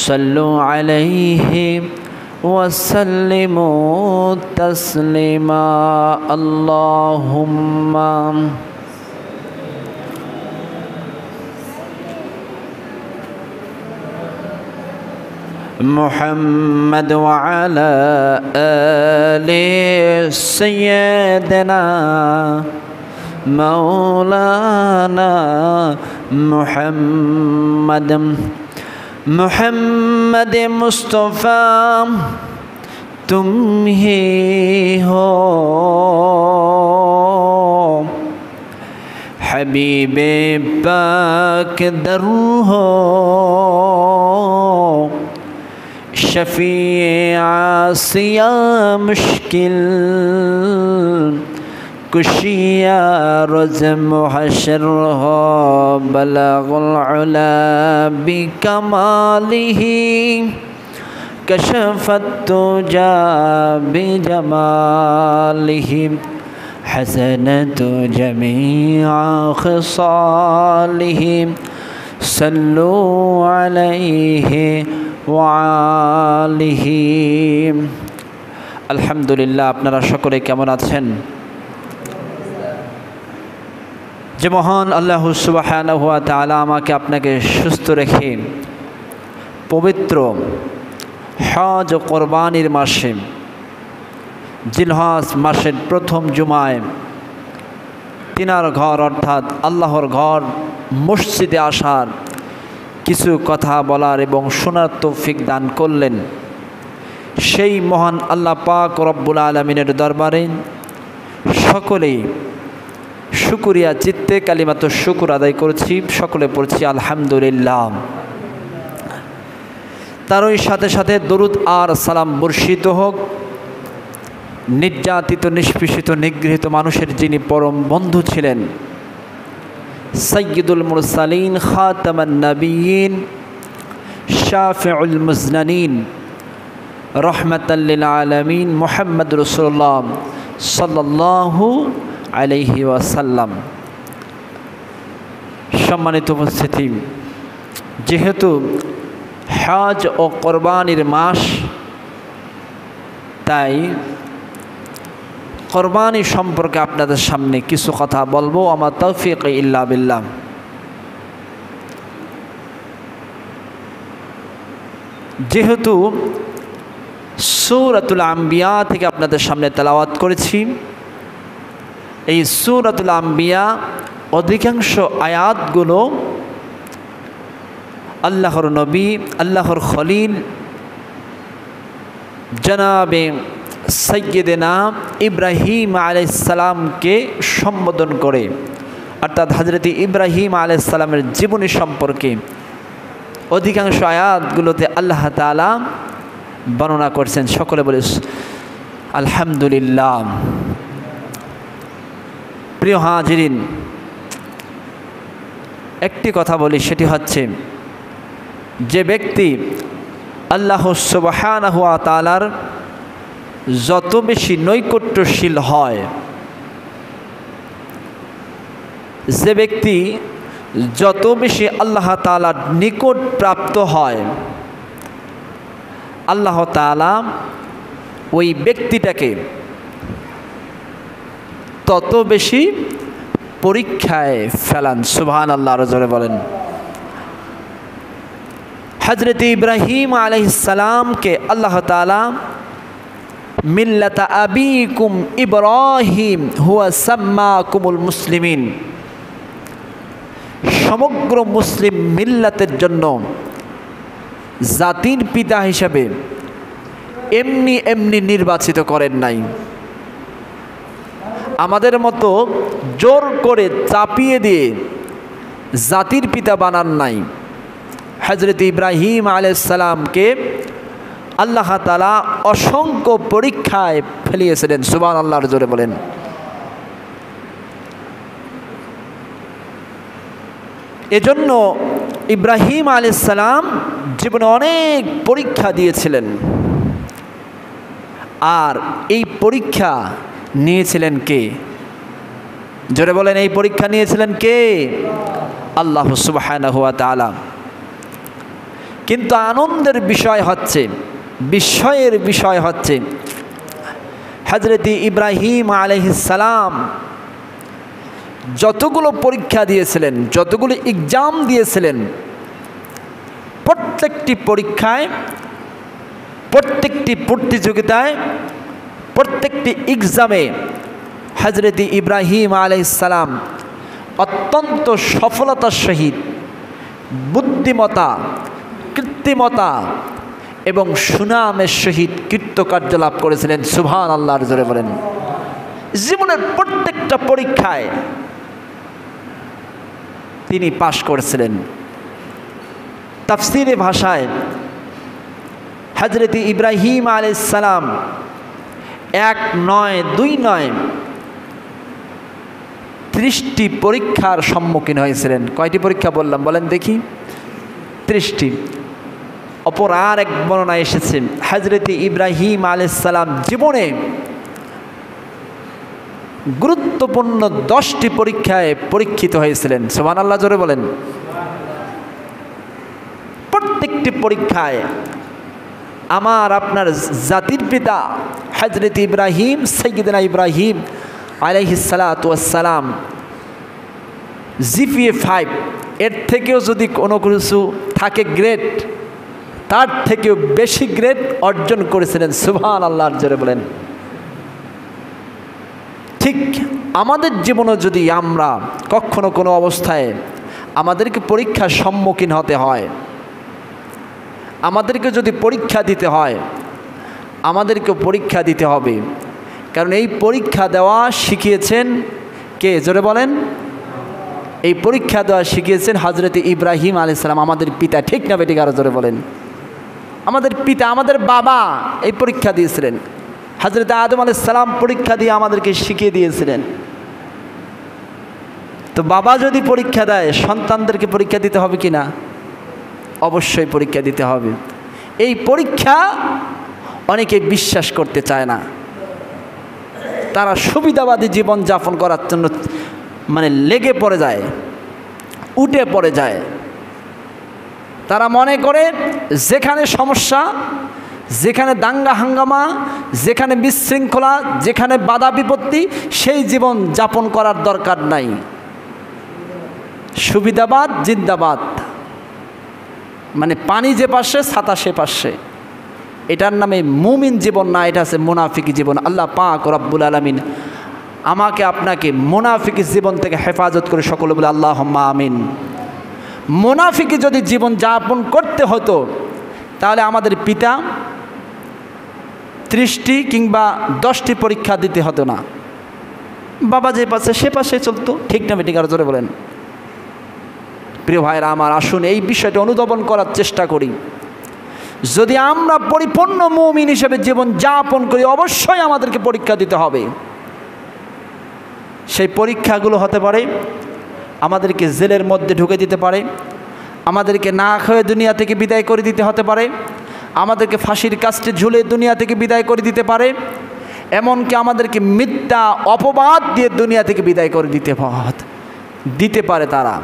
صلوا عليه وسلموا تسليما اللهم محمد وعلى آل سيدنا مولانا محمد मुस्तफ़ा तुम ही हो हबीबे पाक दर हो शफ़ी आसिया मुश्किल कुशिया रोज़ मुहशर हो बलगुल उला बिकमालिही कशफ़त तुजा बिजमालिही हसनत जमीअ ख़िसालिही सल्लु अलैहि वालिही। अल्हम्दुलिल्लाह। আপনারা সকলে কেমন আছেন? যে মহান আল্লাহ সুবহানাহু ওয়া তাআলা আমাকে আপনাকে সুস্থ রেখে পবিত্র হজ ও কোরবানির মাসে জিলহজ মাসের প্রথম জুমায় তিনার ঘর অর্থাৎ আল্লাহর ঘর মসজিদে আসার কিছু কথা বলার এবং শোনার তৌফিক দান করলেন, সেই মহান আল্লাহ পাক রব্বুল আলামিনের দরবারে সকলেই শুকরিয়া চিত্তে কালিমাত শুকর আদায় করছি। সকলে পড়ছি আলহামদুলিল্লাহ। তারই সাথে সাথে দরুদ আর সালাম বর্ষিত হোক নির্যাতিত নিষ্পেষিত নিগৃহীত মানুষের যিনি পরম বন্ধু ছিলেন, সাইয়্যিদুল মুরসালিন খাতামান নবিয়্যিন শাফিউল মুজনানিন রাহমাতাল লিল আলামিন মুহাম্মদ রাসূলুল্লাহ সাল্লাল্লাহু আলাইহি ওয়াসাল্লাম। সম্মানিত উপস্থিতি, যেহেতু হজ ও কোরবানির মাস, তাই কোরবানি সম্পর্কে আপনাদের সামনে কিছু কথা বলবো। আমার তৌফিক ইল্লা বিল্লাহ। যেহেতু সূরাতুল আম্বিয়া থেকে আপনাদের সামনে তেলাওয়াত করেছি, এই সূরাতুল আম্বিয়া অধিকাংশ আয়াতগুলো আল্লাহর নবী আল্লাহর খলিল জনাবে সৈয়দনা ইব্রাহিম আলাইহিস সালামকে সম্বোধন করে, অর্থাৎ হযরত ইব্রাহিম আলাইহিস সালামের জীবনী সম্পর্কে অধিকাংশ আয়াতগুলোতে আল্লাহ তাআলা বর্ণনা করছেন। সকলে বলি আলহামদুলিল্লাহ। প্রিয় হাজিরিন, একটি কথা বলি, সেটি হচ্ছে যে ব্যক্তি আল্লাহ সুবহানাহু ওয়া তাআলার যত বেশি নৈকট্যশীল হয়, যে ব্যক্তি যত বেশি আল্লাহ তাআলার নিকট প্রাপ্ত হয়, আল্লাহ তাআলা ওই ব্যক্তিটাকে তত বেশি পরীক্ষায় ফেলান। সুবহানাল্লাহ, আরো জোরে বলেন। হযরত ইব্রাহিম আলাইহিস সালামকে আল্লাহ তাআলা মিল্লাতা আবিকুম ইব্রাহিম হুয়া সাম্মাকুমুল মুসলিমিন, সমগ্র মুসলিম মিল্লাতের জন্য জাতির পিতা হিসাবে এমনি এমনি নির্বাচিত করেন নাই। আমাদের মতো জোর করে চাপিয়ে দিয়ে জাতির পিতা বানান নাই। হযরত ইব্রাহিম আলাইহিস সালামকে আল্লাহ তাআলা অসংখ্য পরীক্ষায় ফেলিয়েছিলেন। সুবহানাল্লাহর জোরে বলেন। এজন্য ইব্রাহিম আলাইহিস সালাম জীবনে অনেক পরীক্ষা দিয়েছিলেন, আর এই পরীক্ষা নিয়েছিলেন কে? জোরে বলেন, এই পরীক্ষা নিয়েছিলেন কে? আল্লাহ সুবহানাহু ওয়া তাআলা। কিন্তু আনন্দের বিষয় হচ্ছে, বিস্ময়ের বিষয় হচ্ছে হযরত ইব্রাহিম আলাইহিস সালাম যতগুলো পরীক্ষা দিয়েছিলেন, যতগুলো এক্সাম দিয়েছিলেন, প্রত্যেকটি পরীক্ষায়, প্রত্যেকটি প্রতিযোগিতায়, প্রত্যেকটি এক্সামে হযরত ইব্রাহিম আলাইহিস সালাম অত্যন্ত সফলতার সহিত বুদ্ধিমতা, কৃত্রিমতা এবং সুনামের সহিত কৃতকার্য লাভ করেছিলেন। সুবহানাল্লাহর জোরে বলেন। জীবনের প্রত্যেকটা পরীক্ষায় তিনি পাশ করেছিলেন। তাফসীরে ভাষায় হযরত ইব্রাহিম আলাইহিস সালাম 1 নয় 2 নয় 30টি পরীক্ষার সম্মুখীন হয়েছিলেন। কয়টি পরীক্ষা বললাম বলেন দেখি? 30টি। অপর আর এক বর্ণনায় এসেছে হযরত ইব্রাহিম আলাইহিস সালাম জীবনে গুরুত্বপূর্ণ 10টি পরীক্ষায় পরীক্ষিত হয়েছিলেন। সুবহানাল্লাহ জোরে বলেন। প্রত্যেকটি পরীক্ষায় আমার আপনার জাতির পিতা হযরত ইব্রাহিম, সাইয়্যিদনা ইব্রাহিম আলাইহিস সালাতু ওয়াস সালাম জিপিএ 5 এর থেকেও যদি কোনো কিছু থাকে গ্রেড, তার থেকেও বেশি গ্রেড অর্জন করেছিলেন। সুবহানাল্লাহর জোরে বলেন। ঠিক আমাদের জীবনে যদি আমরা কখনো কোনো অবস্থায় আমাদেরকে পরীক্ষার সম্মুখীন হতে হয়, আমাদেরকে যদি পরীক্ষা দিতে হয়, আমাদেরকে পরীক্ষা দিতে হবে। কারণ এই পরীক্ষা দেওয়া শিখিয়েছেন কে? জোরে বলেন। এই পরীক্ষা দেওয়া শিখিয়েছেন হযরত ইব্রাহিম আলাইহিস সালাম, আমাদের পিতা। ঠিক না বেটি? আরো জোরে বলেন। আমাদের পিতা, আমাদের বাবা এই পরীক্ষা দিয়েছিলেন। হযরত আদম আলাইহিস সালাম পরীক্ষা দিয়ে আমাদেরকে শিখিয়ে দিয়েছিলেন। তো বাবা যদি পরীক্ষা দেয়, সন্তানদেরকে পরীক্ষা দিতে হবে কি না? অবশ্যই পরীক্ষা দিতে হবে। এই পরীক্ষা অনেকে বিশ্বাস করতে চায় না। তারা সুবিধাবাদী জীবন যাপন করার জন্য লেগে পড়ে যায়, উঠে পড়ে যায়। তারা মনে করে যেখানে সমস্যা, যেখানে দাঙ্গা হাঙ্গামা, যেখানে বিশৃঙ্খলা, যেখানে বাধা বিপত্তি, সেই জীবন যাপন করার দরকার নাই। সুবিধাবাদ জিন্দাবাদ, পানি যে পাশে ছাতা সে পাশে, এটার নামে মুমিন জীবন না, এটা আছে মুনাফিকি জীবন। আল্লাহ পাক রব্বুল আলামিন আমাকে আপনাকে মুনাফিকি জীবন থেকে হেফাজত করে সকলে বলে আল্লাহুম্মা আমিন। মুনাফিকি যদি জীবন যাপন করতে হতো তাহলে আমাদের পিতা 30টি কিংবা 10টি পরীক্ষা দিতে হতো না। বাবা যে পাশে সে পাশে চলতো। ঠিক না বেটি? আর জোরে বলেন। প্রিয় ভাইরা আমার, আসুন এই বিষয়টা অনুধাবন করার চেষ্টা করি। যদি আমরা পরিপূর্ণ মুমিন হিসেবে জীবন যাপন করি, অবশ্যই আমাদেরকে পরীক্ষা দিতে হবে। সেই পরীক্ষাগুলো হতে পারে আমাদেরকে জেলের মধ্যে ঢুকে দিতে পারে, আমাদেরকে না খেয়ে দুনিয়া থেকে বিদায় করে দিতে হতে পারে, আমাদেরকে ফাঁসির কাস্টে ঝুলে দুনিয়া থেকে বিদায় করে দিতে পারে, এমনকি আমাদেরকে মিথ্যা অপবাদ দিয়ে দুনিয়া থেকে বিদায় করে দিতে পারে। তারা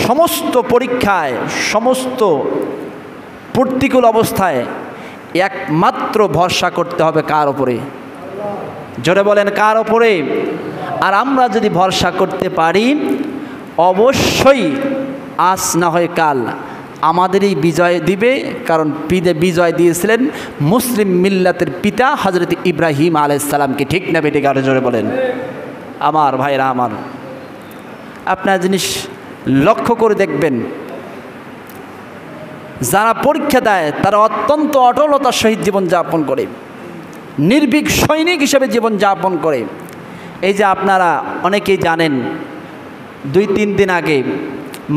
সমস্ত পরীক্ষায়, সমস্ত প্রতিকূল অবস্থায় একমাত্র ভরসা করতে হবে কার ওপরে? জোরে বলেন, কার ওপরে? আর আমরা যদি ভরসা করতে পারি, অবশ্যই আজ না হয় কাল আমাদেরই বিজয় দিবে। কারণ বিজয় দিয়েছিলেন মুসলিম মিল্লাতের পিতা হযরত ইব্রাহিম আলাইহিস সালামকে। ঠিক না বেটি? আরো জোরে বলেন। আমার ভাইরা আমার, আপনার জিনিস লক্ষ্য করে দেখবেন, যারা পরীক্ষা দেয় তারা অত্যন্ত অটলতার সহিত জীবনযাপন করে, নির্ভীক সৈনিক হিসেবে জীবনযাপন করে। এই যে আপনারা অনেকেই জানেন, 2-3 দিন আগে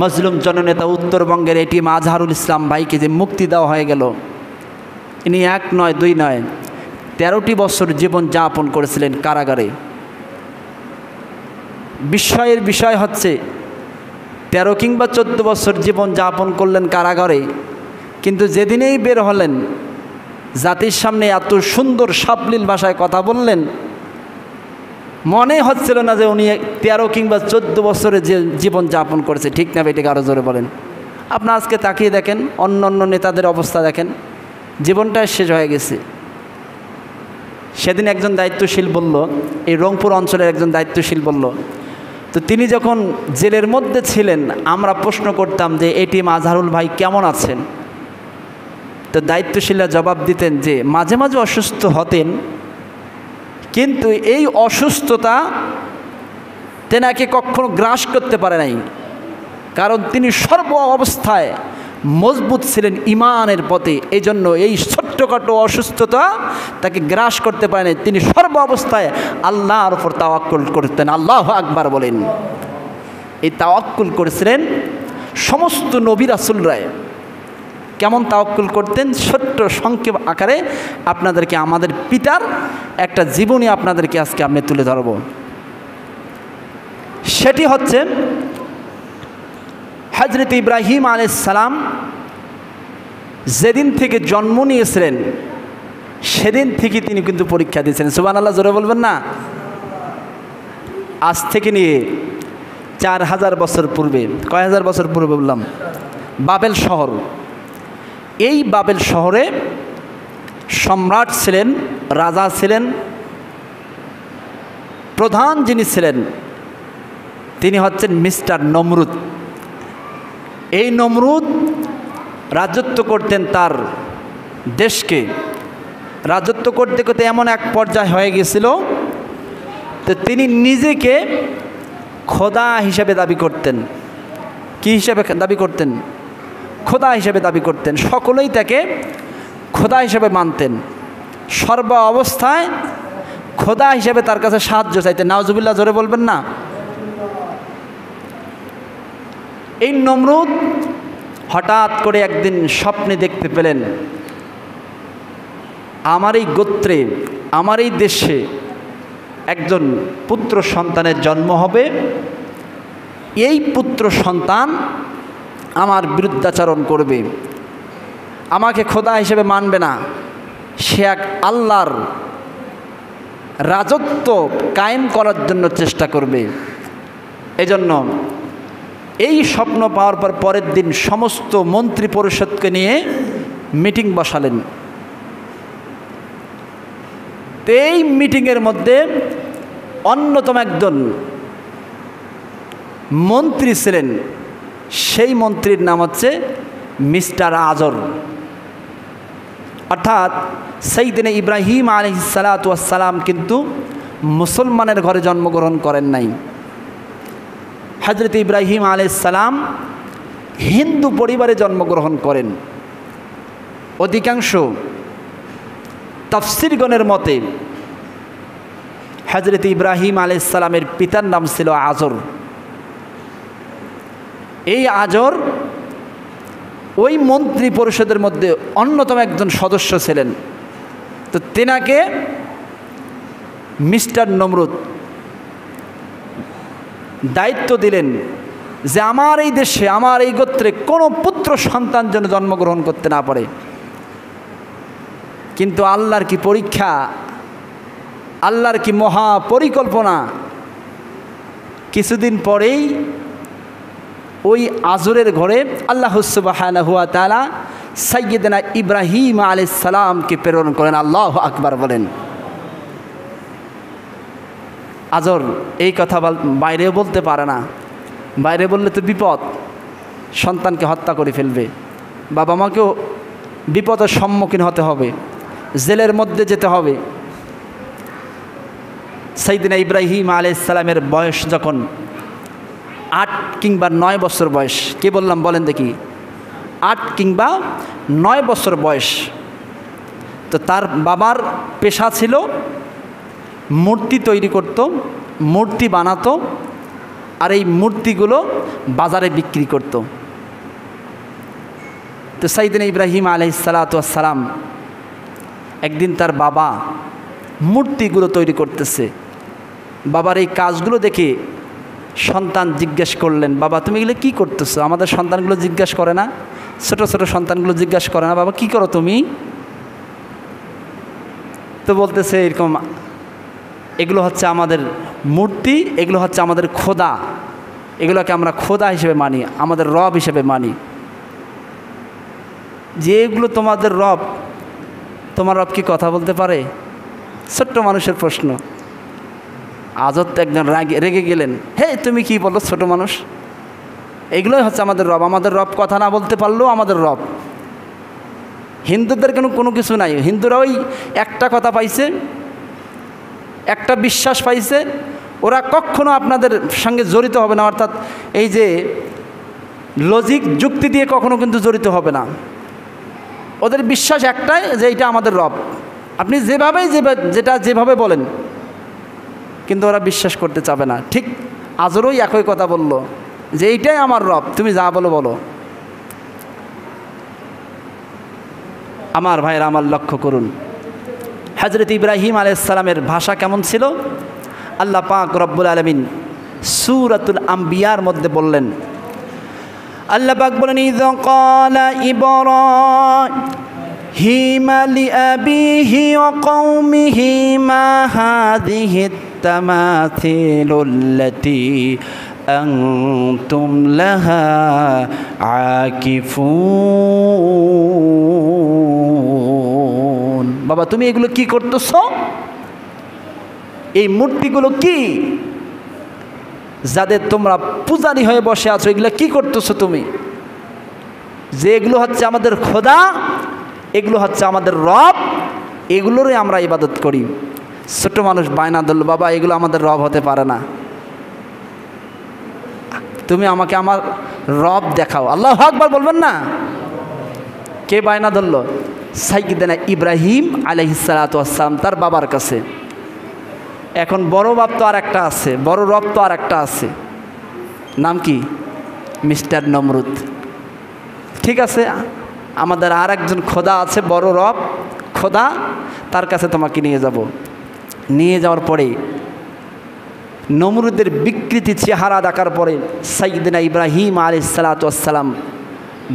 মজলুম জননেতা উত্তরবঙ্গের এটিএম আজহারুল ইসলাম ভাইকে যে মুক্তি দেওয়া হয়ে গেল, ইনি 1 নয় 2 নয় 13টি বছর জীবনযাপন করেছিলেন কারাগারে। বিস্ময়ের বিষয় হচ্ছে 13 কিংবা 14 বছর জীবন যাপন করলেন কারাগারে, কিন্তু যেদিনেই বের হলেন জাতির সামনে এত সুন্দর সাবলীল ভাষায় কথা বললেন, মনে হচ্ছিল না যে উনি 13 কিংবা 14 বছরে যে জীবন যাপন করেছে। ঠিক না বেটিকে? আরো জোরে বলেন। আপনার আজকে তাকিয়ে দেখেন, অন্য অন্য নেতাদের অবস্থা দেখেন, জীবনটা শেষ হয়ে গেছে। সেদিন একজন দায়িত্বশীল বলল, এই রংপুর অঞ্চলের একজন দায়িত্বশীল বলল, তো তিনি যখন জেলের মধ্যে ছিলেন আমরা প্রশ্ন করতাম যে এটিএম আজহারুল ভাই কেমন আছেন? তো দায়িত্বশীলরা জবাব দিতেন যে মাঝে মাঝে অসুস্থ হতেন, কিন্তু এই অসুস্থতা তেনাকে কখনো গ্রাস করতে পারে নাই, কারণ তিনি সর্ব অবস্থায় মজবুত ছিলেন ইমানের পথে। এই জন্য এই ছোট্টখাটো অসুস্থতা তাকে গ্রাস করতে পারে নাই। তিনি সর্ব অবস্থায় আল্লাহর উপর তাওয়াক্কুল করতেন। আল্লাহু আকবার বলেন। এই তাওয়াক্কুল করেছিলেন সমস্ত নবী রাসূলরাই। কেমন তাওয়াক্কুল করতেন ছোট্ট সংক্ষেপ আকারে আপনাদেরকে আমাদের পিতার একটা জীবনী আপনাদেরকে আজকে আমি তুলে ধরব। সেটি হচ্ছে হযরত ইব্রাহিম আলাইহিস সালাম যেদিন থেকে জন্ম নিয়েছিলেন সেদিন থেকে তিনি কিন্তু পরীক্ষা দিয়েছেন। সুবহানাল্লাহ, জোরে বলবেন না? আজ থেকে নিয়ে 4000 বছর পূর্বে, কয় হাজার বছর পূর্বে বললাম, বাবেল শহর। এই বাবেল শহরে সম্রাট ছিলেন, রাজা ছিলেন, প্রধান যিনি ছিলেন তিনি হচ্ছেন মিস্টার নমরুদ। এই নমরুদ রাজত্ব করতেন তার দেশকে। রাজত্ব করতে করতে এমন এক পর্যায়ে হয়ে গেছিল তো তিনি নিজেকে খোদা হিসেবে দাবি করতেন। কি হিসেবে দাবি করতেন? খোদা হিসেবে দাবি করতেন। সকলেই তাকে খোদা হিসেবে মানতেন। সর্ব অবস্থায় খোদা হিসেবে তার কাছে সাহায্য চাইতেন। নাউজুবিল্লাহ, জোরে বলবেন না? এই নমরুদ হঠাৎ করে একদিন স্বপ্নে দেখতে পেলেন আমার এই গোত্রে, আমার এই দেশে একজন পুত্র সন্তানের জন্ম হবে। এই পুত্র সন্তান আমার বিরুদ্ধাচরণ করবে, আমাকে খোদা হিসেবে মানবে না, সে এক আল্লাহর রাজত্ব কায়েম করার জন্য চেষ্টা করবে। এজন্য এই স্বপ্ন পাওয়ার পর পরের দিন সমস্ত মন্ত্রী পরিষদকে নিয়ে মিটিং বসালেন। তো এই মিটিংয়ের মধ্যে অন্যতম একজন মন্ত্রী ছিলেন, সেই মন্ত্রীর নাম হচ্ছে মিস্টার আজর। অর্থাৎ সাইয়েদনা ইব্রাহিম আলাইহিস সালাতু ওয়াস সালাম কিন্তু মুসলমানের ঘরে জন্মগ্রহণ করেন নাই। হযরত ইব্রাহিম আলাইহিস সালাম হিন্দু পরিবারে জন্মগ্রহণ করেন। অধিকাংশ তাফসীরগণের মতে হযরত ইব্রাহিম আলাইহিস সালামের পিতার নাম ছিল আজর। এই আজর ওই মন্ত্রী পরিষদের মধ্যে অন্যতম একজন সদস্য ছিলেন। তো তেনাকে মিস্টার নমরুদ দায়িত্ব দিলেন যে আমার এই দেশে, আমার এই গোত্রে কোনো পুত্র সন্তান যেন জন্মগ্রহণ করতে না পারে। কিন্তু আল্লাহর কি পরীক্ষা, আল্লাহর কি মহা পরিকল্পনা! কিছুদিন পরেই ওই আজরের ঘরে আল্লাহ সুবহানাহু ওয়া তাআলা সাইয়েদনা ইব্রাহিম আলাইহিস সালামকে প্রেরণ করেন। আল্লাহু আকবার বলেন। আজর এই কথা বাইরেও বলতে পারে না, বাইরে বললে তো বিপদ, সন্তানকে হত্যা করে ফেলবে, বাবা মাকেও বিপদের সম্মুখীন হতে হবে, জেলের মধ্যে যেতে হবে। সাইয়েদনা ইব্রাহিম আলাইহিস সালামের বয়স যখন 8 কিংবা 9 বছর বয়স, কে বললাম বলেন দেখি, 8 কিংবা 9 বছর বয়স, তো তার বাবার পেশা ছিল মূর্তি তৈরি করত, মূর্তি বানাতো, আর এই মূর্তিগুলো বাজারে বিক্রি করত। তো সাইয়েদনা ইব্রাহিম আলাইহিস সালাতু ওয়াস সালাম একদিন তার বাবা মূর্তিগুলো তৈরি করতেছে, বাবার এই কাজগুলো দেখে সন্তান জিজ্ঞেস করলেন, বাবা তুমি এগুলো কী করতেছো? আমাদের সন্তানগুলো জিজ্ঞাসা করে না, ছোটো ছোটো সন্তানগুলো জিজ্ঞাসা করে না, বাবা কী করো তুমি? তো বলতেছে এরকম, এগুলো হচ্ছে আমাদের মূর্তি, এগুলো হচ্ছে আমাদের খোদা, এগুলোকে আমরা খোদা হিসেবে মানি, আমাদের রব হিসেবে মানি। যে এগুলো তোমাদের রব, তোমার রব কি কথা বলতে পারে? ছোট্ট মানুষের প্রশ্ন। আজত একজন রেগে গেলেন, হে তুমি কি বলো ছোট মানুষ? এগুলোই হচ্ছে আমাদের রব। আমাদের রব কথা না বলতে পারলেও আমাদের রব। হিন্দুদের কোনো কিছু নাই। হিন্দুরা ওই একটা কথা পাইছে, একটা বিশ্বাস পাইছে, ওরা কখনো আপনাদের সঙ্গে জড়িত হবে না। অর্থাৎ এই যে লজিক যুক্তি দিয়ে কখনো কিন্তু জড়িত হবে না। ওদের বিশ্বাস একটাই যে এইটা আমাদের রব। আপনি যেভাবে বলেন, কিন্তু ওরা বিশ্বাস করতে চাবে না। ঠিক আজরই একই কথা বলল যে এইটাই আমার রব, তুমি যা বলো বলো। আমার ভাইয়েরা, আমার লক্ষ্য করুন, হযরত ইব্রাহিম আলাইহিস সালামের ভাষা কেমন ছিল? আল্লাহ পাক রব্বুল আলামিন সূরাতুল আম্বিয়ার মধ্যে বললেন, আল্লাহ পাক বলেন, ইয ক্বালা ইব্রাহিম লিআবিহি ওয়া কওমিহি মা হাযিহিত তামাথিলুল্লাতী আনতুম লাহা আকিফুন। বাবা, তুমি এগুলো কি করতেছো? এই মূর্তিগুলো কি, যাদের তোমরা পূজারী হয়ে বসে আছো, এগুলো কি করতেছো তুমি? যে এগুলো হচ্ছে আমাদের খোদা, এগুলো হচ্ছে আমাদের রব, এগুলোরই আমরা ইবাদত করি। ছোট মানুষ বায়না ধরল, বাবা এগুলো আমাদের রব হতে পারে না, তুমি আমাকে আমার রব দেখাও। আল্লাহু আকবার বলবেন না? কে বায়না ধরল? সাইয়্যিদনা ইব্রাহিম আলাইহিস সালাতু ওয়াস সালাম, তার বাবার কাছে। এখন বড় বাপ তো আর একটা আছে, বড় রব তো আর একটা আছে, নাম কি? মিস্টার নমরুদ। ঠিক আছে, আমাদের আর একজন খোদা আছে, বড় রব খোদা, তার কাছে তোমাকে নিয়ে যাব। নিয়ে যাওয়ার পরে নমরুদের বিকৃতি চেহারা দেখার পরে সাইয়্যিদনা ইব্রাহিম আলাইহিস সালাতু ওয়াস সালাম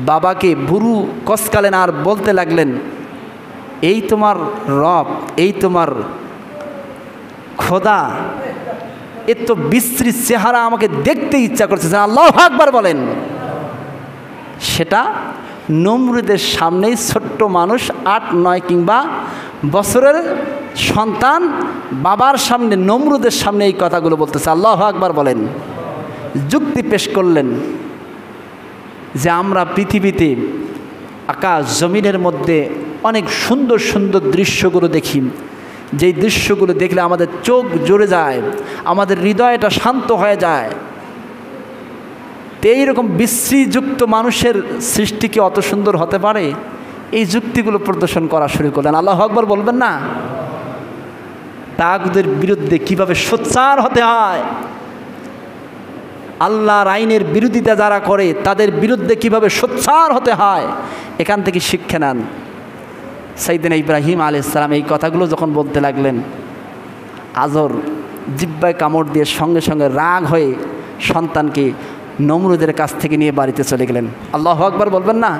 বাবাকে বুরু কসকালেন আর বলতে লাগলেন, এই তোমার রব, এই তোমার খোদা, এর তো বিশ্রী চেহারা, আমাকে দেখতে ইচ্ছা করছে। আল্লাহু আকবার বলেন। সেটা নমরুদের সামনেই, ছোট্ট মানুষ, 8-9 কিংবা বছরের সন্তান বাবার সামনে, নমরুদের সামনে এই কথাগুলো বলতেছে। আল্লাহু আকবার বলেন। যুক্তি পেশ করলেন যে আমরা পৃথিবীতে আকাশ জমিনের মধ্যে অনেক সুন্দর সুন্দর দৃশ্যগুলো দেখি, যেই দৃশ্যগুলো দেখলে আমাদের চোখ জ্বলে যায়, আমাদের হৃদয়টা শান্ত হয়ে যায়। তো এইরকম বিশ্রীযুক্ত মানুষের সৃষ্টি কি অত সুন্দর হতে পারে? এই যুক্তিগুলো প্রদর্শন করা শুরু করলেন। আল্লাহু আকবার বলবেন না? তাগুদের বিরুদ্ধে কিভাবে সোচ্চার হতে হয়, আল্লাহর আইনের বিরোধিতা যারা করে তাদের বিরুদ্ধে কিভাবে সোচ্চার হতে হয়, এখান থেকে শিক্ষা নেন। সাইয়্যিদনা ইব্রাহিম আলাইহিস সালাম এই কথাগুলো যখন বলতে লাগলেন, আজর জিহ্বায় কামড় দিয়ে সঙ্গে সঙ্গে রাগ হয়ে সন্তানকে নমরুদের কাছ থেকে নিয়ে বাড়িতে চলে গেলেন। আল্লাহু আকবার বলবেন না?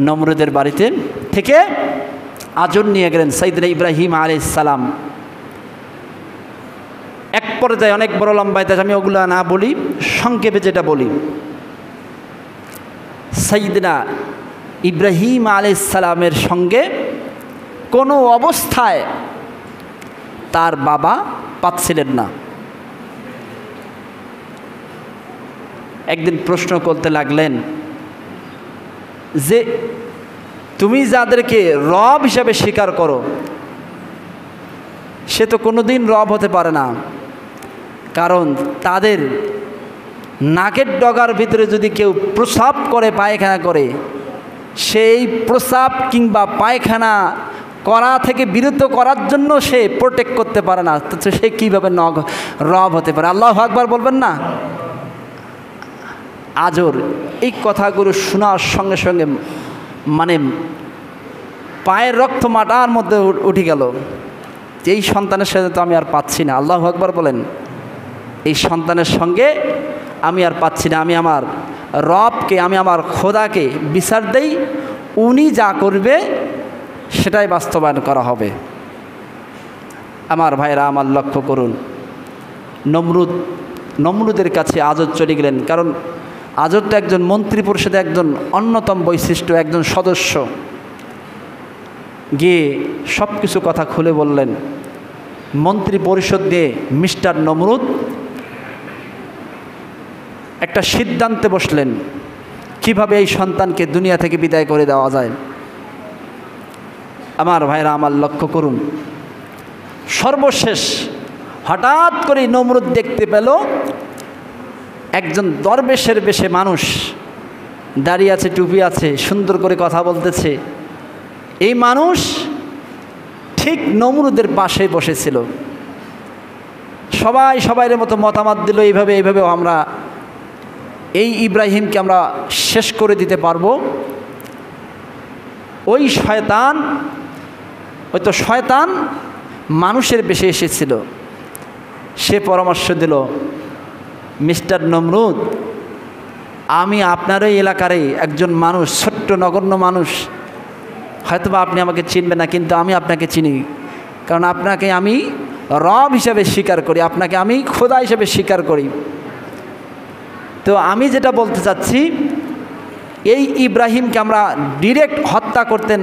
নমরুদের বাড়িতে থেকে আজর নিয়ে গেলেন সাইয়্যিদনা ইব্রাহিম আলাইহিস সালাম। এক পর্যায়ে অনেক বড় লম্বা ইতিহাস, আমি ওগুলো না বলি, সংক্ষেপে যেটা বলি, সাইয়্যিদনা ইব্রাহিম আলাইহিস সালামের সঙ্গে কোনো অবস্থায় তার বাবা পাচ্ছিলেন না। একদিন প্রশ্ন করতে লাগলেন যে তুমি যাদেরকে রব হিসাবে স্বীকার করো, সে তো কোনোদিন রব হতে পারে না, কারণ তাদের নাকের ডগার ভিতরে যদি কেউ প্রস্রাব করে, পায়খানা করে, সেই প্রস্রাব কিংবা পায়খানা করা থেকে বিরত করার জন্য সে প্রোটেক্ট করতে পারে না, তো সে কীভাবে রব হতে পারে? আল্লাহু আকবার বলবেন না? আজর এই কথাগুলো শোনার সঙ্গে সঙ্গে মানে পায়ের রক্ত মাটার মধ্যে উঠে গেল। এই সন্তানের সাথে তো আমি আর পাচ্ছি না। আল্লাহু আকবার বলেন। এই সন্তানের সঙ্গে আমি আর পাচ্ছি না। আমি আমার রবকে, আমি আমার খোদাকে বিচার দেই, উনি যা করবে সেটাই বাস্তবায়ন করা হবে। আমার ভাইরা, আমার লক্ষ্য করুন, নমরুদের কাছে আজর চলে গেলেন, কারণ আজও তো একজন মন্ত্রী পরিষদের একজন অন্যতম বৈশিষ্ট্য, একজন সদস্য গিয়ে সব কিছু কথা খুলে বললেন। মন্ত্রী পরিষদ দিয়ে মিস্টার নমরুদ একটা সিদ্ধান্তে বসলেন কিভাবে এই সন্তানকে দুনিয়া থেকে বিদায় করে দেওয়া যায়। আমার ভাইরা আমার লক্ষ্য করুন, সর্বশেষ হঠাৎ করে নমরুদ দেখতে পেল একজন দরবেশের বেশে মানুষ দাঁড়িয়ে আছে, টুপি আছে, সুন্দর করে কথা বলতেছে। এই মানুষ ঠিক নমরুদের পাশে বসেছিল। সবাই সবাইয়ের মতো মতামত দিল, এইভাবে আমরা এই ইব্রাহিমকে আমরা শেষ করে দিতে পারবো। ওই শয়তান মানুষের বেশে এসেছিল। সে পরামর্শ দিল, মিস্টার নমরুদ, আমি আপনারই এলাকারই একজন মানুষ, ছোট্ট নগণ্য মানুষ, হয়তোবা আপনি আমাকে চিনবেন না, কিন্তু আমি আপনাকে চিনি, কারণ আপনাকে আমি রব হিসাবে স্বীকার করি, আপনাকে আমি খোদা হিসাবে স্বীকার করি। তো আমি যেটা বলতে চাচ্ছি, এই ইব্রাহিমকে আমরা ডিরেক্ট হত্যা করতে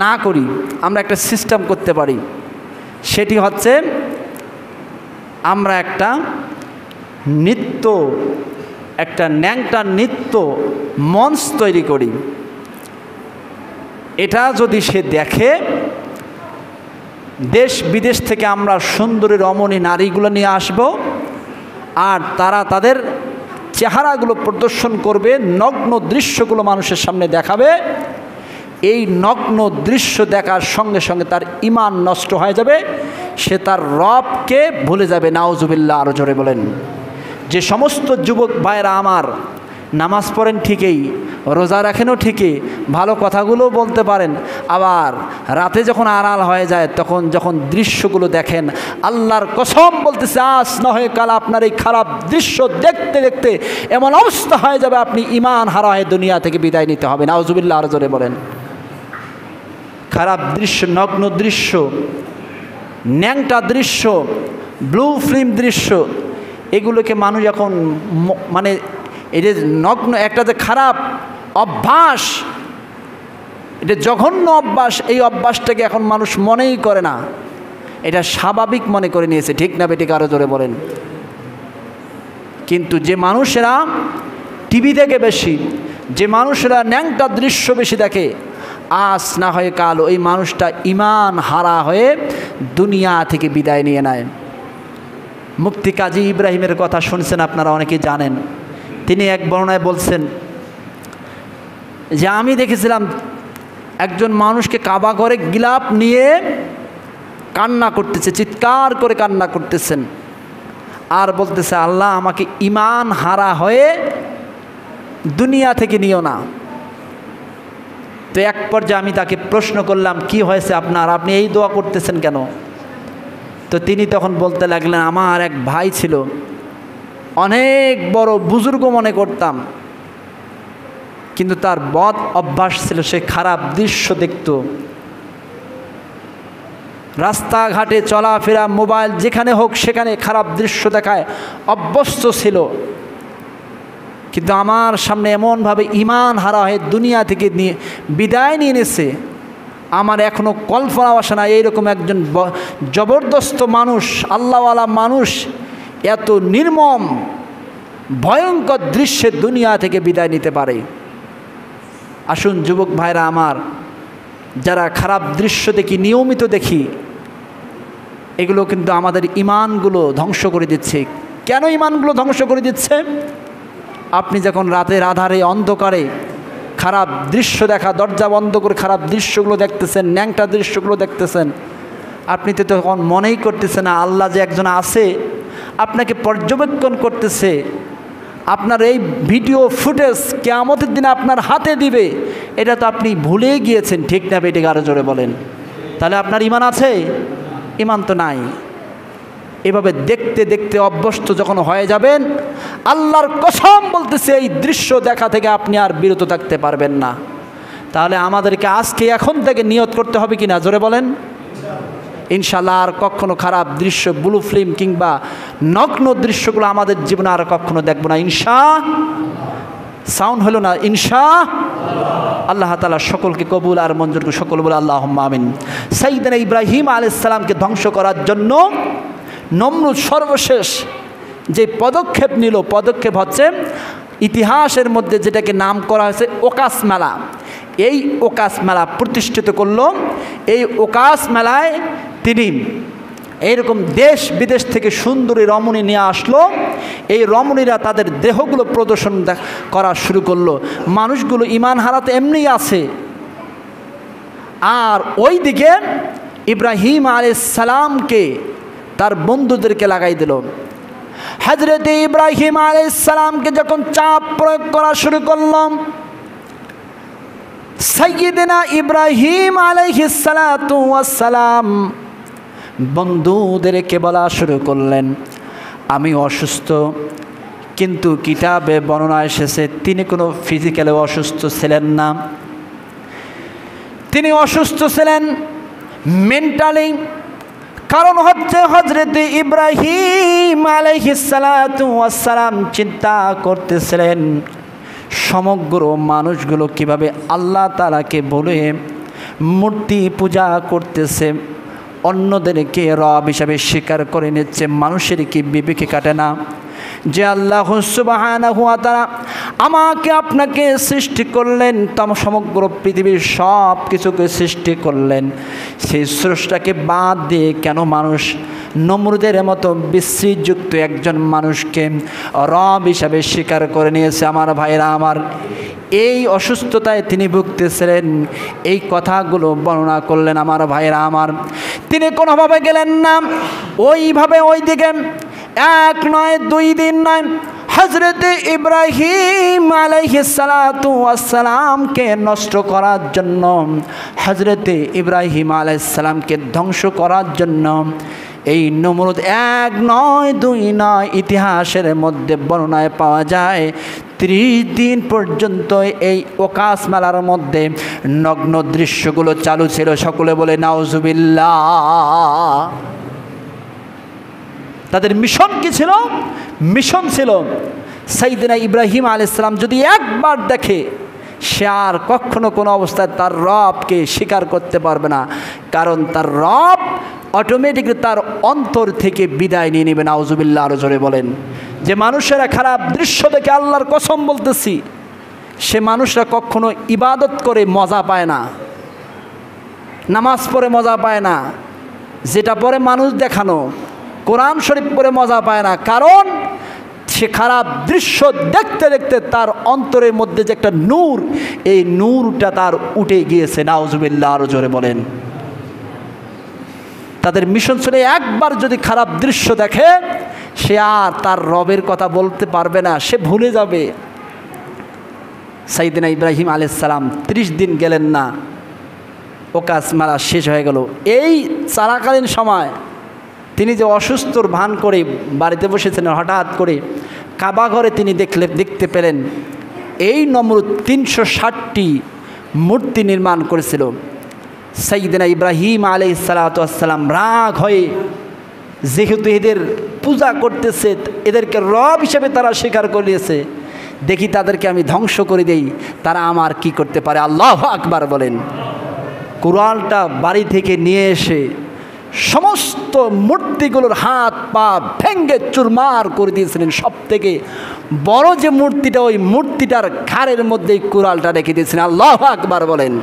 না করি, আমরা একটা সিস্টেম করতে পারি। সেটি হচ্ছে আমরা একটা ন্যাংটা নৃত্য মঞ্চ তৈরি করি। এটা যদি সে দেখে, দেশ বিদেশ থেকে আমরা সুন্দরী রমণী নারীগুলো নিয়ে আসব, আর তারা তাদের চেহারাগুলো প্রদর্শন করবে, নগ্ন দৃশ্যগুলো মানুষের সামনে দেখাবে। এই নগ্ন দৃশ্য দেখার সঙ্গে সঙ্গে তার ঈমান নষ্ট হয়ে যাবে, সে তার রবকে ভুলে যাবে। নাউজুবিল্লাহ, আরো জোরে বলেন। যে সমস্ত যুবক ভাইরা আমার নামাজ পড়েন ঠিকই, রোজা রাখেনও ঠিকই, ভালো কথাগুলো বলতে পারেন, আবার রাতে যখন আড়াল হয়ে যায় তখন যখন দৃশ্যগুলো দেখেন, আল্লাহর কসম বলতেছে আজ না হয়ে কাল আপনার এই খারাপ দৃশ্য দেখতে দেখতে এমন অবস্থা হয়ে যাবে আপনি ঈমান হারা হয়ে দুনিয়া থেকে বিদায় নিতে হবে। নাউজুবিল্লাহ, আরো জোরে বলেন। খারাপ দৃশ্য, নগ্ন দৃশ্য, ন্যাংটা দৃশ্য, ব্লু ফিল্ম দৃশ্য, এগুলোকে মানুষ এখন মানে এই যে নগ্ন একটা যে খারাপ অভ্যাস, এটা জঘন্য অভ্যাস, এই অভ্যাসটাকে এখন মানুষ মনেই করে না, এটা স্বাভাবিক মনে করে নিয়েছে। ঠিক না বেঠিক, আরো জোরে বলেন। কিন্তু যে মানুষেরা টিভি দেখে বেশি, যে মানুষেরা ন্যাংটা দৃশ্য বেশি দেখে, আজ না হয় কাল ওই মানুষটা ঈমান হারা হয়ে দুনিয়া থেকে বিদায় নিয়ে নেয়। মুফতি কাজী ইব্রাহিমের কথা শুনছেন আপনারা, অনেকেই জানেন। তিনি এক বর্ণনায় বলছেন যে আমি দেখেছিলাম একজন মানুষকে কাবা ঘরে গিলাপ নিয়ে কান্না করতেছে, চিৎকার করে কান্না করতেছেন, আর বলতেছে আল্লাহ আমাকে ঈমান হারা হয়ে দুনিয়া থেকে নিও না। তো এক পর্যায়ে আমি তাকে প্রশ্ন করলাম, কি হয়েছে আপনার, আপনি এই দোয়া করতেছেন কেন? তো তিনি তখন বলতে লাগলেন, আমার এক ভাই ছিল, অনেক বড় বুজুর্গ মনে করতাম, কিন্তু তার বদ অভ্যাস ছিল, সে খারাপ দৃশ্য দেখত, রাস্তাঘাটে চলাফেরা, মোবাইল যেখানে হোক সেখানে খারাপ দৃশ্য দেখায় অভ্যস্ত ছিল। কিন্তু আমার সামনে এমনভাবে ঈমান হারা হয়ে দুনিয়া থেকে বিদায় নিয়ে নিয়েছে, আমার এখনও কল্পনা আসে না এইরকম একজন জবরদস্ত মানুষ, আল্লাহওয়ালা মানুষ এত নির্মম ভয়ঙ্কর দৃশ্যে দুনিয়া থেকে বিদায় নিতে পারে। আসুন যুবক ভাইরা আমার, যারা খারাপ দৃশ্য দেখি, নিয়মিত দেখি, এগুলো কিন্তু আমাদের ঈমানগুলো ধ্বংস করে দিচ্ছে। কেন ঈমানগুলো ধ্বংস করে দিচ্ছে? আপনি যখন রাতের আধারে অন্ধকারে খারাপ দৃশ্য দেখা, দরজা বন্ধ করে খারাপ দৃশ্যগুলো দেখতেছেন, ন্যাংটা দৃশ্যগুলো দেখতেছেন, আপনি তো তখন মনেই করতেছেন না আল্লাহ যে একজন আছে, আপনাকে পর্যবেক্ষণ করতেছে, আপনার এই ভিডিও ফুটেজ কিয়ামতের দিনে আপনার হাতে দিবে, এটা তো আপনি ভুলেই গিয়েছেন। ঠিক না বেটিকে, আরো জোরে বলেন। তাহলে আপনার ঈমান আছে? ঈমান তো নাই। এভাবে দেখতে দেখতে অভ্যস্ত যখন হয়ে যাবেন, আল্লাহর কসম বলতেছে এই দৃশ্য দেখা থেকে আপনি আর বিরত থাকতে পারবেন না। তাহলে আমাদেরকে আজকে এখন থেকে নিয়ত করতে হবে কিনা, জোরে বলেন। ইনশাআল্লাহ আর কখনো খারাপ দৃশ্য, ব্লু ফিল্ম কিংবা নগ্ন দৃশ্যগুলো আমাদের জীবনে আর কখনো দেখব না ইনশাআল্লাহ। সাউন্ড হলো না আল্লাহ তাআলা সকলকে কবুল আর মঞ্জুর করে সকল বলে আল্লাহুম্মা আমিন। সাইয়েদনা ইব্রাহিম আলাইহিস সালামকে ধ্বংস করার জন্য নমরুদ সর্বশেষ যে পদক্ষেপ নিল, পদক্ষেপ হচ্ছে ইতিহাসের মধ্যে যেটাকে নাম করা হয়েছে ওকাস মেলা। এই ওকাস মেলা প্রতিষ্ঠিত করল। এই ওকাস মেলায় তিনি এইরকম দেশ বিদেশ থেকে সুন্দরী রমণী নিয়ে আসলো। এই রমণীরা তাদের দেহগুলো প্রদর্শন করা শুরু করলো। মানুষগুলো ইমান হারাতে এমনিই আছে। আর ওই দিকে ইব্রাহিম আলাইহিস সালামকে তার বন্ধুদেরকে লাগাই দিল। হযরত ইব্রাহিম আলাইহিস সালামকে যখন চাপ প্রয়োগ করা শুরু করলাম, সাইয়্যিদনা ইব্রাহিম আলাইহিস সালাতু ওয়াস সালাম বন্ধুদেরকে বলা শুরু করলেন, আমি অসুস্থ, কিন্তু কিতাবে বর্ণনা এসেছে তিনি কোনো ফিজিক্যালি অসুস্থ ছিলেন না, তিনি অসুস্থ ছিলেন মেন্টালি। কারণ হচ্ছে হযরত ইব্রাহিম আলাইহিস সালাতু ওয়াস সালাম চিন্তা করতেছিলেন সমগ্র মানুষগুলো কিভাবে আল্লাহ তাআলাকে বলে মূর্তি পূজা করতেছে, অন্যদেরকে রব হিসাবে স্বীকার করে নিচ্ছে। মানুষের কি বিবেকে কাটে না যে আল্লাহ সুবহানাহু ওয়া তাআলা আমাকে আপনাকে সৃষ্টি করলেন, সমগ্র পৃথিবীর সব কিছুকে সৃষ্টি করলেন, সেই স্রষ্টাকে বাদ দিয়ে কেন মানুষ নমরুদের মতো বিশ্রীযুক্ত একজন মানুষকে রব হিসাবে স্বীকার করে নিয়েছে? আমার ভাইরা আমার, এই অসুস্থতায় তিনি ভুগতেছিলেন। এই কথাগুলো বর্ণনা করলেন আমার ভাইরা আমার। তিনি কোনোভাবে গেলেন না ওইভাবে ওই দিকে। এক নয়, দুই দিন নয়, হযরত ইব্রাহিম আলাইহিস সালাতু ওয়াস সালামকে নষ্ট করার জন্য, হযরত ইব্রাহিম আলাইহিস সালামকে ধ্বংস করার জন্য এই নমরুদ এক নয়, দুই নয়, ইতিহাসের মধ্যে বর্ণনায় পাওয়া যায় 30 দিন পর্যন্ত এই ওকাস মেলার মধ্যে নগ্ন দৃশ্যগুলো চালু ছিল। সকলে বলে নাউজুবিল্লাহ। তাদের মিশন কি ছিল? মিশন ছিল সাইয়েদনা ইব্রাহিম আলাইহিস সালাম যদি একবার দেখে, সে আর কখনো কোনো অবস্থায় তার রবকে স্বীকার করতে পারবে না। কারণ তার রব অটোমেটিকলি তার অন্তর থেকে বিদায় নিয়ে নেবে। নাউজুবিল্লাহ। আরো জোরে বলেন। যে মানুষেরা খারাপ দৃশ্য দেখে, আল্লাহর কসম বলতেছি, সে মানুষরা কখনো ইবাদত করে মজা পায় না, নামাজ পড়ে মজা পায় না, যেটা পরে মানুষ দেখানো কোরআন শরীফ পড়ে মজা পায় না। কারণ সে খারাপ দৃশ্য দেখতে দেখতে তার অন্তরের মধ্যে যে একটা নূর, এই নূরটা তার উঠে গিয়েছে। নাউজুবিল্লাহ। আরো জোরে বলেন। তাদের মিশন ছিল একবার যদি খারাপ দৃশ্য দেখে, সে আর তার রবের কথা বলতে পারবে না, সে ভুলে যাবে। সাইয়েদনা ইব্রাহিম আলাইহিস সালাম 30 দিন গেলেন না, ওকাস মেলা শেষ হয়ে গেল। এই চলাকালীন সময় তিনি যে অসুস্থর ভান করে বাড়িতে বসেছিলেন, হঠাৎ করে কাবা ঘরে তিনি দেখতে পেলেন এই নমরুদ 360টি মূর্তি নির্মাণ করেছিল। সাইয়েদনা ইব্রাহিম আলাইহিস সালাতু ওয়াস সালাম রাগ হয়ে, যেহেতু এদের পূজা করতেছে, এদেরকে রব হিসেবে তারা স্বীকার করে নিয়েছে, দেখি তাদেরকে আমি ধ্বংস করে দেই, তারা আমার কি করতে পারে। আল্লাহু আকবার বলেন। কুরআনটা বাড়ি থেকে নিয়ে এসে সমস্ত মূর্তিগুলোর হাত পা ভেঙ্গে চুরমার করে দিয়েছিলেন। সব থেকে বড় যে মূর্তিটা, ওই মূর্তিটার ঘাড়ের মধ্যেই কুরআনটা রেখে দিয়েছিলেন। আল্লাহু আকবার বলেন।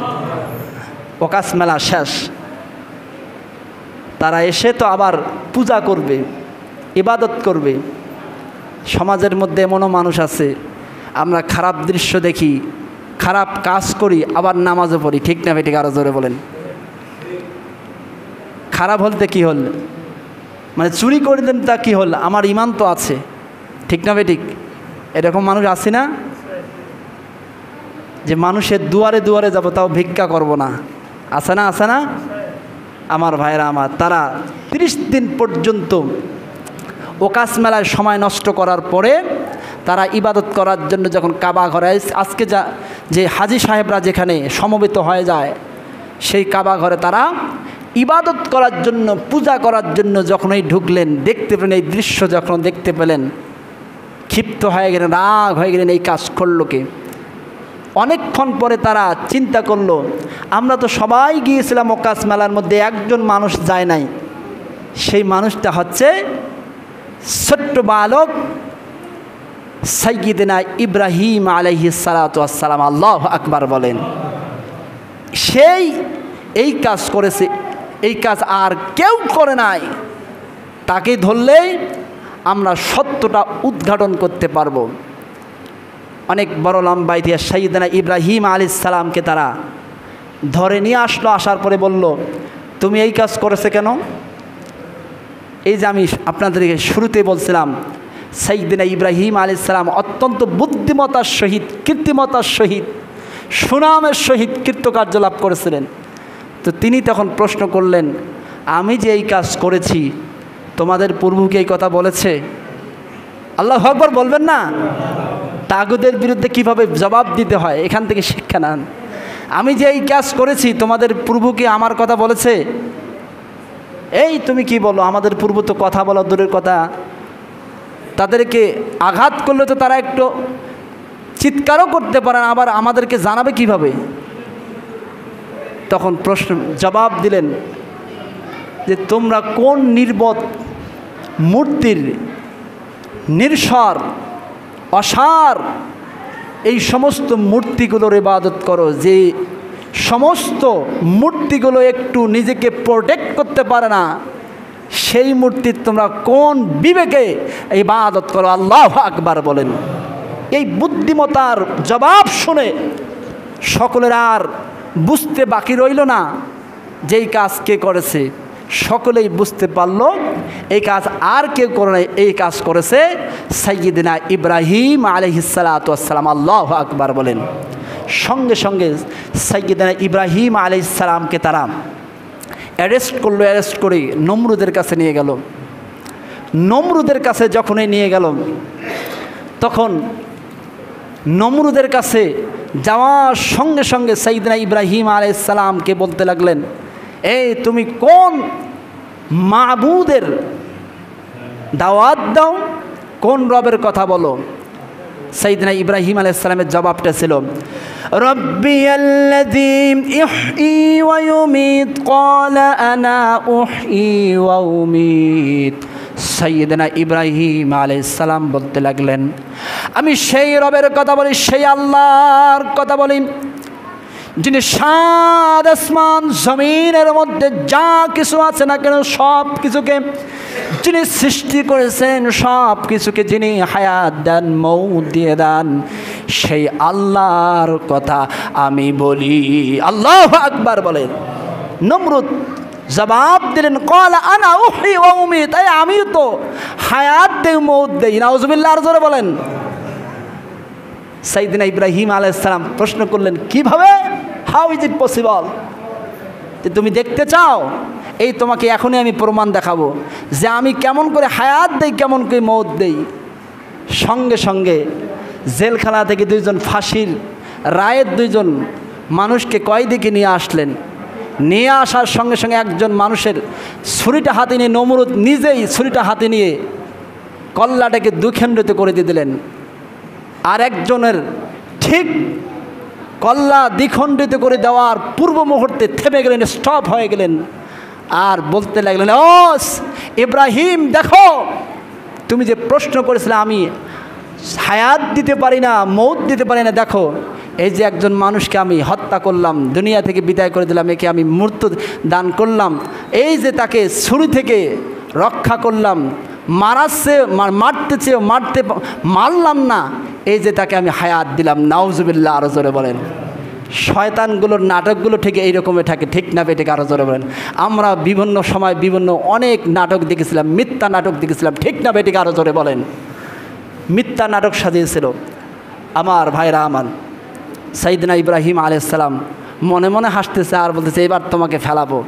ওকাস মেলা শেষ। তারা এসে তো আবার পূজা করবে, ইবাদত করবে। সমাজের মধ্যে এমনও মানুষ আছে, আমরা খারাপ দৃশ্য দেখি, খারাপ কাজ করি, আবার নামাজও পড়ি। ঠিক না বেঠিক? আরো জোরে বলেন। খারাপ বলতে কি হল? মানে চুরি করে দেন, তা কি হল? আমার ইমান তো আছে। ঠিক না বেঠিক? এরকম মানুষ আছে না? যে মানুষের দুয়ারে দুয়ারে যাব, তাও ভিক্ষা করব না। আছে না? আছে না? আমার ভাইরা আমার, তারা 30 দিন পর্যন্ত ওকাস মেলায় সময় নষ্ট করার পরে তারা ইবাদত করার জন্য যখন কাবা ঘরে, আজকে যে হাজি সাহেবরা যেখানে সমবেত হয়ে যায়, সেই কাবা ঘরে তারা ইবাদত করার জন্য, পূজা করার জন্য যখনই ঢুকলেন, দেখতে পেলেন এই দৃশ্য, যখন দেখতে পেলেন ক্ষিপ্ত হয়ে গেলেন, রাগ হয়ে গেলেন, এই কাজ করলো কে? অনেকক্ষণ পরে তারা চিন্তা করলো, আমরা তো সবাই গিয়েছিলাম ওকাস মেলার মধ্যে, একজন মানুষ যায় নাই। সেই মানুষটা হচ্ছে ছোট্ট বালক সাইয়্যিদনা ইব্রাহিম আলাইহিস সালাতু ওয়াস সালাম। আল্লাহু আকবার বলেন। সেই এই কাজ করেছে, এই কাজ আর কেউ করে নাই। তাকে ধরলেই আমরা সত্যটা উদ্ঘাটন করতে পারবো। অনেক বড় লম্বা ইতিহাস। সাইয়্যিদনা ইব্রাহিম আলাইহিস সালামকে তারা ধরে নিয়ে আসলো। আসার পরে বলল, তুমি এই কাজ করেছে কেন? এই যে আমি আপনাদেরকে শুরুতে বলছিলাম, সাইয়্যিদনা ইব্রাহিম আলাইহিস সালাম অত্যন্ত বুদ্ধিমতার সহিত, কীর্তিমতার সহিত, সুনামের সহিত কৃতকার্য লাভ করেছিলেন। তো তিনি তখন প্রশ্ন করলেন, আমি যে এই কাজ করেছি, তোমাদের পূর্বকে এই কথা বলেছে? আল্লাহু আকবার বলবেন না? তাগুদের বিরুদ্ধে কিভাবে জবাব দিতে হয়, এখান থেকে শিক্ষা নেন। আমি যে এই কাজ করেছি, তোমাদের পূর্বকে আমার কথা বলেছে? এই তুমি কি বলো? আমাদের পূর্ব তো কথা বলা দূরের কথা, তাদেরকে আঘাত করলে তো তারা একটু চিৎকারও করতে পারে না, আবার আমাদেরকে জানাবে কিভাবে? তখন জবাব দিলেন যে তোমরা কোন নির্বোধ মূর্তির, নির্সার, অসার এই সমস্ত মূর্তিগুলোর ইবাদত করো, যে সমস্ত মূর্তিগুলো একটু নিজেকে প্রোটেক্ট করতে পারে না, সেই মূর্তির তোমরা কোন বিবেকে ইবাদত করো? আল্লাহু আকবার বলেন। এই বুদ্ধিমতার জবাব শুনে সকলের আর বুঝতে বাকি রইল না যেই কাজ কে করেছে। সকলেই বুঝতে পারল এই কাজ আর কেউ করে নাই, এই কাজ করেছে সাইয়্যিদনা ইব্রাহিম আলাইহিস সালাতু ওয়াস সালাম। আল্লাহু আকবার বলেন। সঙ্গে সঙ্গে সাইয়্যিদনা ইব্রাহিম আলাইহিস সালামকে তারা অ্যারেস্ট করলো। অ্যারেস্ট করে নমরুদের কাছে নিয়ে গেল। নমরুদের কাছে যখনই নিয়ে গেল, তখন নমরুদের কাছে যাওয়ার সঙ্গে সঙ্গে সাইয়্যিদনা ইব্রাহিম আলাইহিস সালামকে বলতে লাগলেন, এই তুমি কোন মাবুদের দাওয়াত দাও, কোন রবের কথা বলো? সাইয়্যিদনা ইব্রাহিম আলাইহিস সালামের জবাবটা ছিল, রব্বিয়াল্লাযী ইহয়ী ওয়া ইউমীত ক্বালা আনা উহয়ী ওয়া উমীত। সাইয়্যিদনা ইব্রাহিম আলাইহিস সালাম বলতে লাগলেন, আমি সেই রবের কথা বলি, সেই আল্লাহর কথা বলি, যিনি সাত আসমান জমিনের মধ্যে যা কিছু আছে না কেন সব কিছুকে যিনি সৃষ্টি করেছেন, সব কিছুকে যিনি হায়াত দেন, মৌত দিয়ে দেন, সেই আল্লাহর কথা আমি বলি। আল্লাহু আকবার বলেন। নমরুদ জবাব দিলেন, ক্বালা আনা উহয়ী ওয়া উমীত, আমিও তো হায়াত দেই, মৌত দেই। নাউজুবিল্লাহ, আর জোরে বলেন। সাইয়্যিদনা ইব্রাহিম আলাইহিস সালাম প্রশ্ন করলেন, কিভাবে? How is it possible? তুমি দেখতে চাও? এই তোমাকে এখনই আমি প্রমাণ দেখাবো যে আমি কেমন করে হায়াত দেই, কেমন করে মৌত দেই। সঙ্গে সঙ্গে জেলখানা থেকে দুইজন ফাঁসির রায়ের দুইজন মানুষকে কয়েদিকে নিয়ে আসলেন। নিয়ে আসার সঙ্গে সঙ্গে একজন মানুষের ছুরিটা হাতে নিয়ে নমরুদ নিজেই ছুরিটা হাতে নিয়ে কল্লাটাকে দুখণ্ডিত করে দিয়ে দিলেন। আর একজনের ঠিক কল্লা দ্বিখণ্ডিত করে দেওয়ার পূর্ব মুহূর্তে থেমে গেলেন, স্টপ হয়ে গেলেন, আর বলতে লাগলেন, ও ইব্রাহিম, দেখো তুমি যে প্রশ্ন করেছিলে আমি হায়াত দিতে পারি না, মৌত দিতে পারি না, দেখো এই যে একজন মানুষকে আমি হত্যা করলাম, দুনিয়া থেকে বিদায় করে দিলাম, একে আমি মৃত্যু দান করলাম, এই যে তাকে ছুরি থেকে রক্ষা করলাম, মারতে চেয়েও মারলাম না, এই যে তাকে আমি হায়াত দিলাম। নাউজুবিল্লাহ, আরো জোরে বলেন। শয়তানগুলোর নাটকগুলো ঠিক এইরকমই থাকে, ঠিক না বেঠিক? আরো জোরে বলেন। আমরা বিভিন্ন সময় বিভিন্ন অনেক নাটক দেখেছিলাম, মিথ্যা নাটক দেখেছিলাম, ঠিক না বেঠিক? আরো জোরে বলেন। মিথ্যা নাটক সাজিয়েছিল আমার ভাইরা আমার। সাইয়্যিদনা ইব্রাহিম আলাইহিস সালাম মনে মনে হাসতেছে আর বলতেছে, এবার তোমাকে ফেলাবো।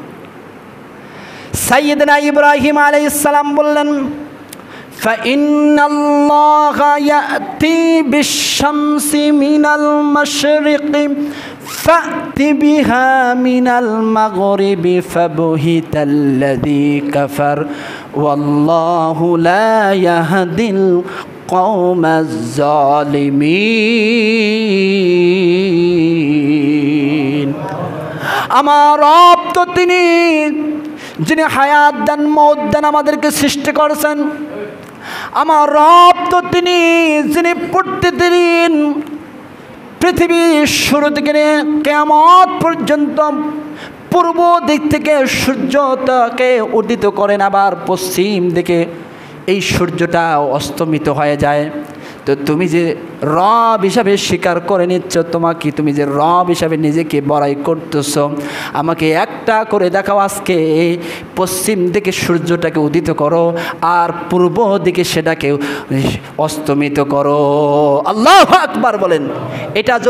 সাইয়্যিদনা ইব্রাহিম আলাইহিস সালাম বললেন, فإن الله يأتي بالشمس من المشرق فأت بها من المغرب فبهت الذي كفر ওয়াল্লাহু লা ইয়াহদিল কওমাজ জালিমিন। আমার রব তো তিনি যিনি হায়াত দান মওত দান আমাদেরকে সৃষ্টি করেছেন। আমার রব তো তিনি যিনি প্রতিদিন পৃথিবীর শুরু থেকে কিয়ামত পর্যন্ত পূর্ব দিক থেকে সূর্যটাকে উদিত করেন, আবার পশ্চিম দিকে এই সূর্যটা অস্তমিত হয়ে যায়। তো তুমি যে রব হিসাবে স্বীকার করে নিচ্ছ, তুমি যে রব হিসাবে নিজেকে বড়াই করতেছ, আমাকে একটা করে দেখাও, আজকে পশ্চিম দিকে সূর্যটাকে উদিত করো আর পূর্ব দিকে সেটাকে অস্তমিত করো। আল্লাহু আকবার বলেন। এটা